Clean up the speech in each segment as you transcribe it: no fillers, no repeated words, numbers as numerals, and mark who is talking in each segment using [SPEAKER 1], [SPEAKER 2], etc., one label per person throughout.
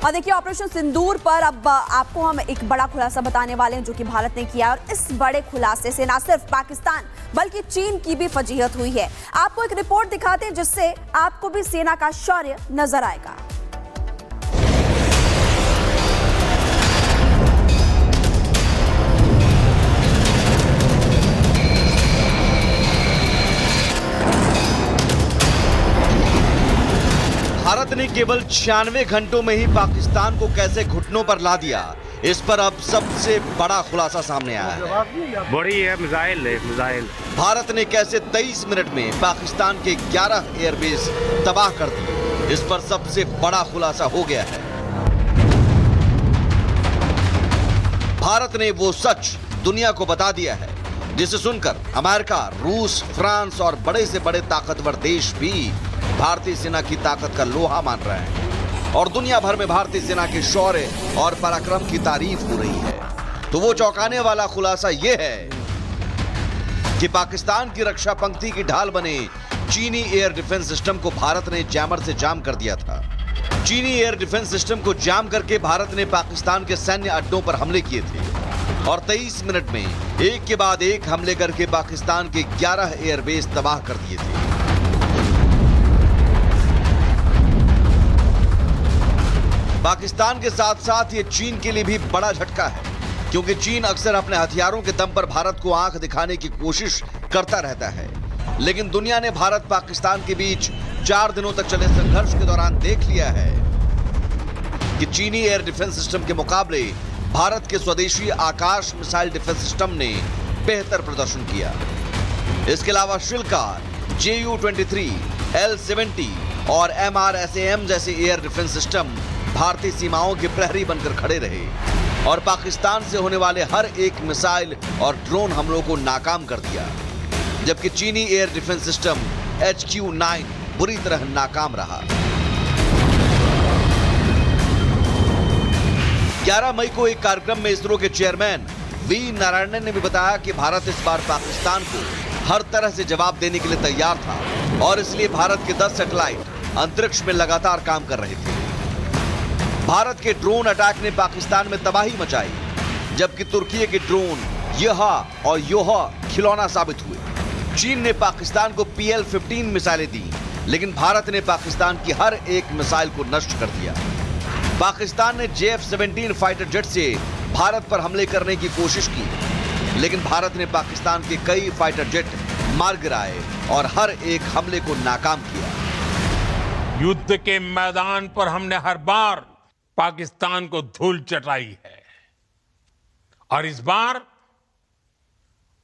[SPEAKER 1] और देखिए ऑपरेशन सिंदूर पर अब आपको हम एक बड़ा खुलासा बताने वाले हैं जो कि भारत ने किया, और इस बड़े खुलासे से न सिर्फ पाकिस्तान बल्कि चीन की भी फजीहत हुई है। आपको एक रिपोर्ट दिखाते हैं जिससे आपको भी सेना का शौर्य नजर आएगा।
[SPEAKER 2] भारत ने केवल 96 घंटों में ही पाकिस्तान को कैसे घुटनों पर ला दिया, इस पर अब सबसे बड़ा खुलासा सामने आया है।
[SPEAKER 3] बड़ी है मिसाइल।
[SPEAKER 2] भारत ने कैसे 23 मिनट में पाकिस्तान के 11 एयरबेस तबाह कर दिए, इस पर सबसे बड़ा खुलासा हो गया है। भारत ने वो सच दुनिया को बता दिया है जिसे सुनकर अमेरिका, रूस, फ्रांस और बड़े से बड़े ताकतवर देश भी भारतीय सेना की ताकत का लोहा मान रहे हैं और दुनिया भर में भारतीय सेना के शौर्य और पराक्रम की तारीफ हो रही है। तो वो चौंकाने वाला खुलासा ये है कि पाकिस्तान की रक्षा पंक्ति की ढाल बने चीनी एयर डिफेंस सिस्टम को भारत ने जैमर से जाम कर दिया था। चीनी एयर डिफेंस सिस्टम को जाम करके भारत ने पाकिस्तान के सैन्य अड्डों पर हमले किए थे और 23 मिनट में एक के बाद एक हमले करके पाकिस्तान के 11 एयरबेस तबाह कर दिए थे। पाकिस्तान के साथ साथ ये चीन के लिए भी बड़ा झटका है, क्योंकि चीन अक्सर अपने हथियारों के दम पर भारत को आंख दिखाने की कोशिश करता रहता है। लेकिन दुनिया ने भारत पाकिस्तान के बीच 4 दिनों तक चले संघर्ष के दौरान देख लिया है कि चीनी एयर डिफेंस सिस्टम के मुकाबले भारत के स्वदेशी आकाश मिसाइल डिफेंस सिस्टम ने बेहतर प्रदर्शन किया। इसके अलावा शिलकार, JU-23, L-70 और MRSAM जैसे एयर डिफेंस सिस्टम भारतीय सीमाओं के प्रहरी बनकर खड़े रहे और पाकिस्तान से होने वाले हर एक मिसाइल और ड्रोन हमलों को नाकाम कर दिया, जबकि चीनी एयर डिफेंस सिस्टम HQ-9 बुरी तरह नाकाम रहा। 11 मई को एक कार्यक्रम में इसरो के चेयरमैन वी नारायणन ने भी बताया कि भारत इस बार पाकिस्तान को हर तरह से जवाब देने के लिए तैयार था और इसलिए भारत के 10 सैटेलाइट अंतरिक्ष में लगातार काम कर रहे थे। भारत के ड्रोन अटैक ने पाकिस्तान में तबाही मचाई, जबकि तुर्की के ड्रोन यहा और योहा खिलौना साबित हुए। चीन ने पाकिस्तान को PL-15 मिसाइलें दी, लेकिन भारत ने पाकिस्तान की हर एक मिसाइल को नष्ट कर दिया। पाकिस्तान ने JF-17 फाइटर जेट से भारत पर हमले करने की कोशिश की, लेकिन भारत ने पाकिस्तान के कई फाइटर जेट मार गिराए और हर एक हमले को नाकाम किया।
[SPEAKER 3] युद्ध के मैदान पर हमने हर बार पाकिस्तान को धूल चटाई है और इस बार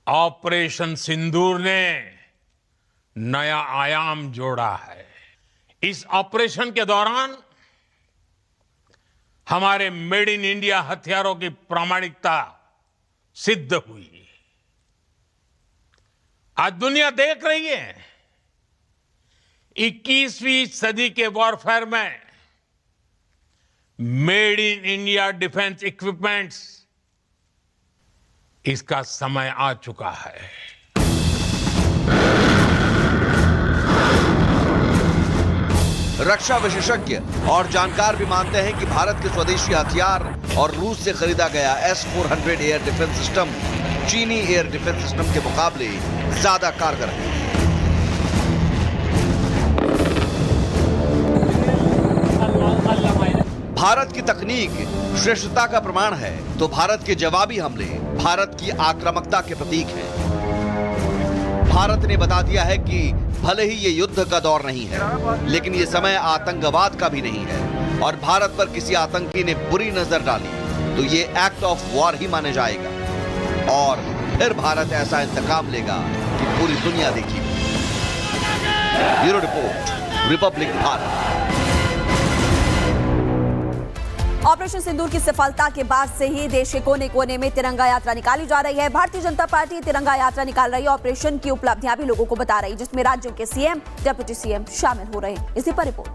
[SPEAKER 3] ऑपरेशन सिंदूर ने नया आयाम जोड़ा है। इस ऑपरेशन के दौरान हमारे मेड इन इंडिया हथियारों की प्रामाणिकता सिद्ध हुई। आज दुनिया देख रही है 21वीं सदी के वॉरफेयर में made in India defence equipments, इसका समय आ चुका है।
[SPEAKER 2] रक्षा विशेषज्ञ और जानकार भी मानते हैं कि भारत के स्वदेशी हथियार और रूस से खरीदा गया S-400 एयर डिफेंस सिस्टम चीनी एयर डिफेंस सिस्टम के मुकाबले ज्यादा कारगर है। भारत की तकनीक श्रेष्ठता का प्रमाण है, तो भारत के जवाबी हमले भारत की आक्रामकता के प्रतीक हैं। भारत ने बता दिया है कि भले ही ये युद्ध का दौर नहीं है, लेकिन ये समय आतंकवाद का भी नहीं है और भारत पर किसी आतंकी ने बुरी नजर डाली तो ये एक्ट ऑफ वॉर ही माने जाएगा और फिर भारत ऐसा इंतकाम लेगा कि पूरी दुनिया देखेगी। Bureau report, Republic Bharat.
[SPEAKER 1] Operation Sindoor की सफलता के बाद से ही देश के कोने कोने में तिरंगा यात्रा निकाली जा रही है। भारतीय जनता पार्टी तिरंगा यात्रा निकाल रही है। ऑपरेशन की उपलब्धियां भी लोगों को बता रही, जिसमें राज्यों के CM, डिप्टी CM शामिल हो रहे हैं। इसी पर रिपोर्ट।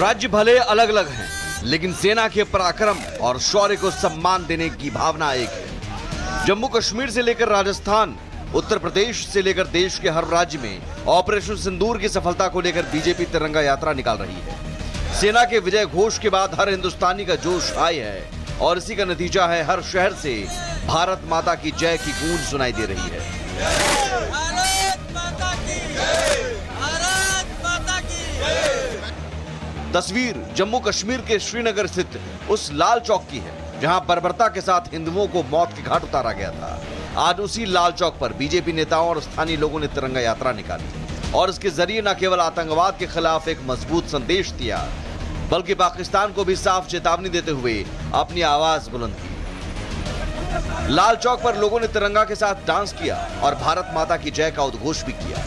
[SPEAKER 2] राज्य भले अलग अलग हैं, लेकिन सेना के पराक्रम और शौर्य को सम्मान देने की भावना एक है। जम्मू कश्मीर से लेकर राजस्थान, उत्तर प्रदेश से लेकर देश के हर राज्य में ऑपरेशन सिंदूर की सफलता को लेकर बीजेपी तिरंगा यात्रा निकाल रही है। सेना के विजय घोष के बाद हर हिंदुस्तानी का जोश हाई है और इसी का नतीजा है हर शहर से भारत माता की जय की गूंज सुनाई दे रही है।
[SPEAKER 4] भारत माता की जय! भारत माता की जय!
[SPEAKER 2] तस्वीर जम्मू कश्मीर के श्रीनगर स्थित उस लाल चौक की है जहां बर्बरता के साथ हिंदुओं को मौत के घाट उतारा गया था। आज उसी लाल चौक पर बीजेपी नेताओं और स्थानीय लोगों ने तिरंगा यात्रा निकाली और इसके जरिए न केवल आतंकवाद के खिलाफ एक मजबूत संदेश दिया बल्कि पाकिस्तान को भी साफ चेतावनी देते हुए अपनी आवाज बुलंद की। लाल चौक पर लोगों ने तिरंगा के साथ डांस किया और भारत माता की जय का उद्घोष भी किया।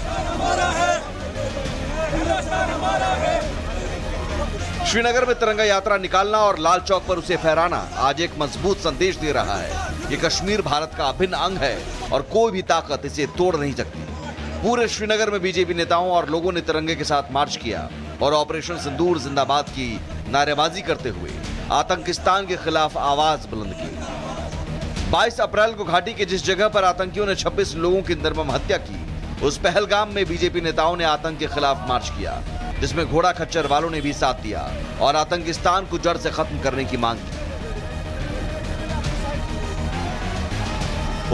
[SPEAKER 2] श्रीनगर में तिरंगा यात्रा निकालना और लाल चौक पर उसे फहराना आज एक मजबूत संदेश दे रहा है कि कश्मीर भारत का अभिन्न अंग है और कोई भी ताकत इसे तोड़ नहीं सकती। पूरे श्रीनगर में बीजेपी नेताओं और लोगों ने तिरंगे के साथ मार्च किया और ऑपरेशन सिंदूर जिंदाबाद की नारेबाजी करते हुए आतंकिस्तान के खिलाफ आवाज बुलंद की। 22 अप्रैल को घाटी के जिस जगह पर आतंकियों ने 26 लोगों की निर्मम हत्या की, उस पहलगाम में बीजेपी नेताओं ने आतंक के खिलाफ मार्च किया, जिसमें घोड़ा खच्चर वालों ने भी साथ दिया और आतंकिस्तान को जड़ से खत्म करने की मांग की।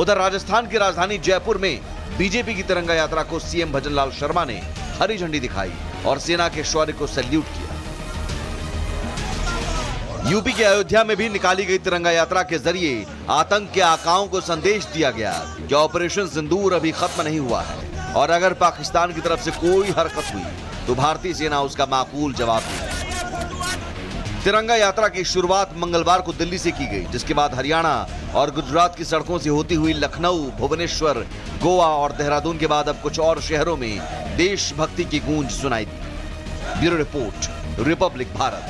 [SPEAKER 2] उधर राजस्थान की राजधानी जयपुर में बीजेपी की तिरंगा यात्रा को सीएम भजनलाल शर्मा ने हरी झंडी दिखाई और सेना के शौर्य को सैल्यूट किया। यूपी के अयोध्या में भी निकाली गई तिरंगा यात्रा के जरिए आतंक के आकाओं को संदेश दिया गया कि ऑपरेशन सिंदूर अभी खत्म नहीं हुआ है और अगर पाकिस्तान की तरफ से कोई हरकत हुई तो भारतीय सेना उसका माकूल जवाब देगी। तिरंगा यात्रा की शुरुआत मंगलवार को दिल्ली से की गई, जिसके बाद हरियाणा और गुजरात की सड़कों से होती हुई लखनऊ, भुवनेश्वर, गोवा और देहरादून के बाद अब कुछ और शहरों में देशभक्ति की गूंज सुनाई दी। Bureau report, Republic Bharat.